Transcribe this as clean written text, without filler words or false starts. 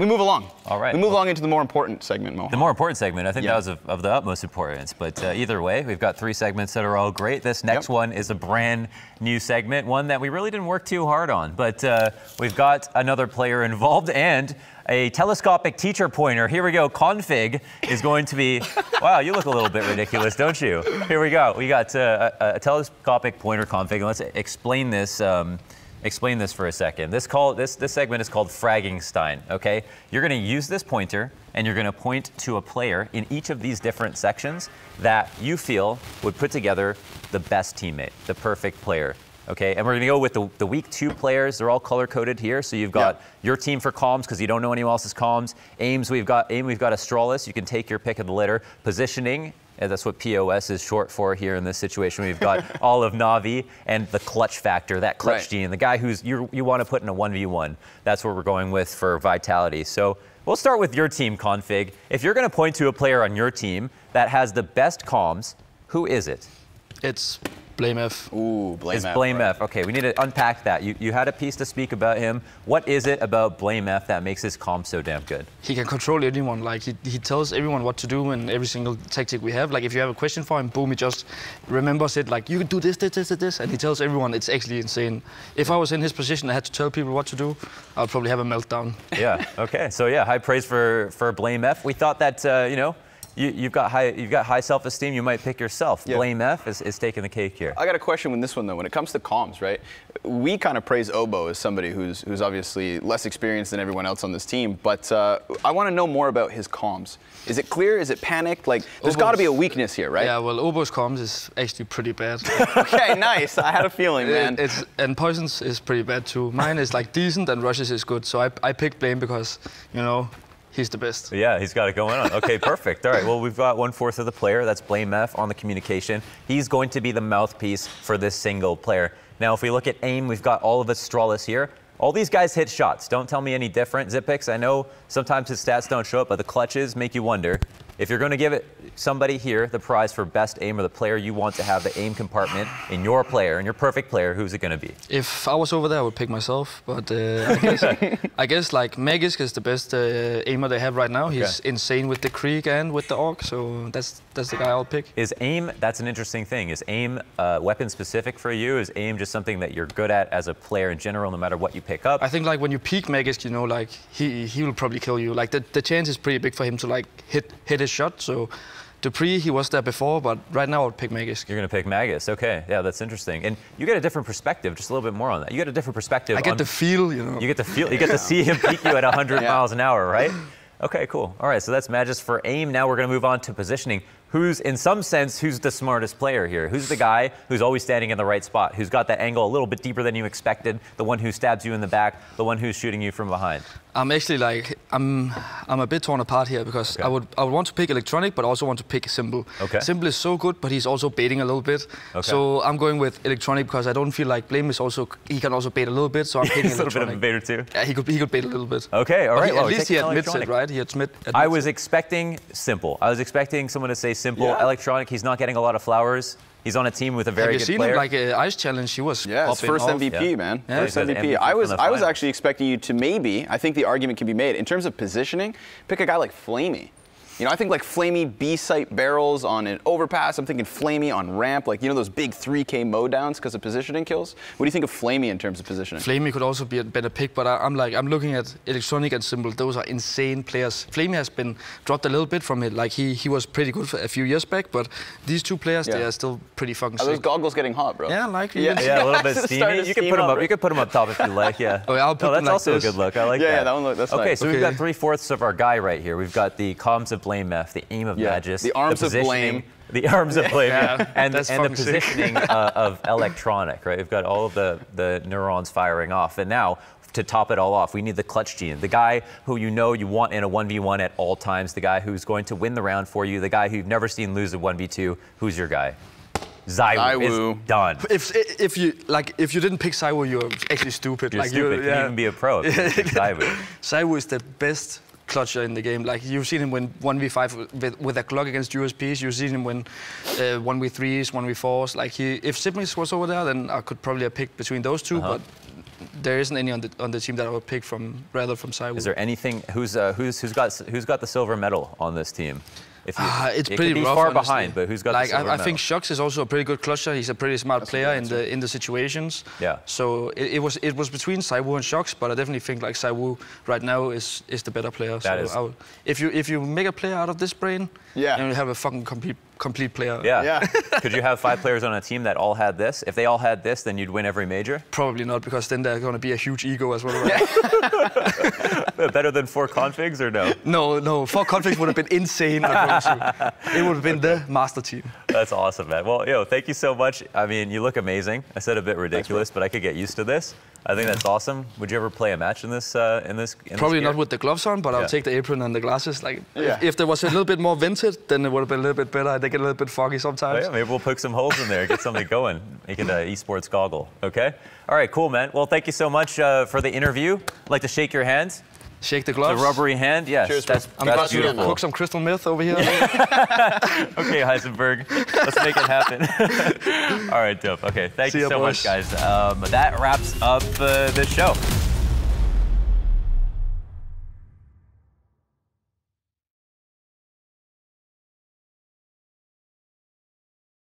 we move along. All right. We move along into the more important segment, Mo. The more important segment, I think that was of the utmost importance. But either way, we've got 3 segments that are all great. This next one is a brand new segment, one that we really didn't work too hard on. But we've got another player involved and a telescopic teacher pointer. Here we go. K0nfig is going to be, wow, you look a little bit ridiculous, don't you? Here we go. We got a telescopic pointer k0nfig. And let's explain this. Explain this for a second. This segment is called Fragginstein, okay? You're gonna use this pointer and you're gonna point to a player in each of these different sections that you feel would put together the best teammate, the perfect player, okay? And we're gonna go with the week 2 players. They're all color-coded here. So you've got your team for comms because you don't know anyone else's comms. We've got Astralis. You can take your pick of the litter. Positioning. That's what POS is short for here in this situation. We've got all of NAVI and the clutch factor, that clutch gene, the guy who's you want to put in a 1v1. That's what we're going with for vitality. So we'll start with your team, k0nfig. If you're going to point to a player on your team that has the best comms, who is it? It's blamef. Ooh, blamef. It's blamef. Okay, we need to unpack that. You had a piece to speak about him. What is it about blamef that makes his comm so damn good? He can control anyone. Like he tells everyone what to do in every single tactic we have. Like if you have a question for him, boom, he just remembers it. Like you can do this, and he tells everyone. It's actually insane. If I was in his position, I had to tell people what to do, I'd probably have a meltdown. Yeah. Okay. So yeah, high praise for blamef. We thought that you know. You've got high self-esteem. You might pick yourself. blamef is taking the cake here. I got a question with this one though. When it comes to comms, right? We kind of praise Obo as somebody who's obviously less experienced than everyone else on this team. But I want to know more about his comms. Is it clear? Is it panicked? Like there's got to be a weakness here, right? Yeah. Well, Obo's comms is actually pretty bad. Okay, nice. I had a feeling, man. And Poison's is pretty bad too. Mine is like decent and Rush's is good. So I picked Blame because you know. He's the best. Yeah, he's got it going on. Okay, perfect. All right, well, we've got 1/4 of the player. That's blamef on the communication. He's going to be the mouthpiece for this single player. Now, if we look at aim, we've got all of Astralis here. All these guys hit shots. Don't tell me any different. Zipix, I know sometimes his stats don't show up, but the clutches make you wonder. If you're going to give it somebody here the prize for best aim or the player you want to have the aim compartment in your player, in your perfect player, who's it going to be? If I was over there, I would pick myself. But I guess like Magisk is the best aimer they have right now. He's insane with the Krieg and with the Orc, so that's the guy I'll pick. Is aim, that's an interesting thing. Is aim weapon specific for you? Is aim just something that you're good at as a player in general, no matter what you pick up? I think like when you peak Magisk, you know, like he will probably kill you. Like the chance is pretty big for him to like hit his shot. So Dupree, he was there before, but right now I would pick Magisk. You're going to pick Magisk. Okay, yeah, that's interesting. And you get a different perspective, just a little bit more on that. You get a different perspective. I get the feel, you know. You get the feel. You get to see him peek you at 100 miles an hour, right? Okay, cool. All right, so that's Magisk for aim. Now we're going to move on to positioning. Who's, in some sense, who's the smartest player here? Who's the guy who's always standing in the right spot? Who's got that angle a little bit deeper than you expected? The one who stabs you in the back? The one who's shooting you from behind? I'm actually like, I'm a bit torn apart here because I would want to pick Electronic, but I also want to pick Simple. Simple is so good, but he's also baiting a little bit. So I'm going with Electronic because I don't feel like Blame is also, he can also bait a little bit, so I'm picking Electronic. He's a little bit of a baiter too? Yeah, he could bait a little bit. Okay, all right. At least he admits it, right? He admits I was expecting Simple. I was expecting someone to say Simple. Electronic, he's not getting a lot of flowers. He's on a team with a very good player. Have you seen him, like Ice Challenge, he was his first MVP, man. Yeah. First MVP. I was actually expecting you to maybe, I think the argument can be made, in terms of positioning, pick a guy like Flamey. You know, I think like Flamey B-site barrels on an overpass. I'm thinking Flamey on ramp, like, you know, those big 3K mowdowns because of positioning kills. What do you think of Flamey in terms of positioning? Flamey could also be a better pick, but I'm looking at Electronic and Simple. Those are insane players. Flamey has been dropped a little bit from it. Like he was pretty good for a few years back, but these two players, they are still pretty fucking sick. Are those goggles getting hot, bro? Yeah, like a little bit steamy. You can put them up. You can put them up top if you like. Yeah. Oh, I'll put that's like also this. a good look. I like that. Yeah, that one look. That's okay, nice. so we've got 3/4 of our guy right here. We've got the comms of blamef, the aim of Magisk, the arms of blame, the arms of blame, and the sick. positioning of Electronic. Right, we've got all of the neurons firing off, and now to top it all off, we need the clutch gene, the guy who you know you want in a 1v1 at all times, the guy who's going to win the round for you, the guy who you've never seen lose a 1v2. Who's your guy? ZywOo is done. If you didn't pick ZywOo, you're actually stupid. You're stupid. You can't even be a pro. ZywOo. ZywOo is the best clutcher in the game. Like you've seen him win 1v5 with a Glock against USPs. You've seen him win 1v3s, 1v4s. Like if Siblings was over there, then I could probably have picked between those two. But there isn't any on the team that I would pick rather from CSGO. Is there anything? Who's got the silver medal on this team? If you, it's it pretty could be rough, far honestly. behind, but who's got the silver I medal? think Shox is also a pretty good clutcher. He's a pretty smart player in the situations. Yeah. So it was between CSGO and Shox, but I definitely think like CSGO right now is the better player. If you make a player out of this brain, then you have a fucking complete player. Yeah. Could you have 5 players on a team that all had this? If they all had this, then you'd win every major? Probably not, because then there's going to be a huge ego as well. Right? Better than 4 configs or no? No. 4 configs would have been insane. It would have been the master team. That's awesome, man. Well, thank you so much. I mean, you look amazing. I said a bit ridiculous, but I could get used to this. I think that's awesome. Would you ever play a match in this? Probably not with the gloves on, but I'll take the apron and the glasses. Like, if there was a little bit more vented, then it would have been a little bit better. They get a little bit foggy sometimes. Oh, yeah, maybe we'll poke some holes in there, get something going, make it an esports goggle. Okay. All right, cool, man. Well, thank you so much for the interview. I'd like to shake your hands. Shake the gloves. The rubbery hand, yes. Cheers, that's beautiful. Cook some crystal meth over here. Okay, Heisenberg, let's make it happen. All right, dope. Okay, thank you so much, guys. That wraps up this show.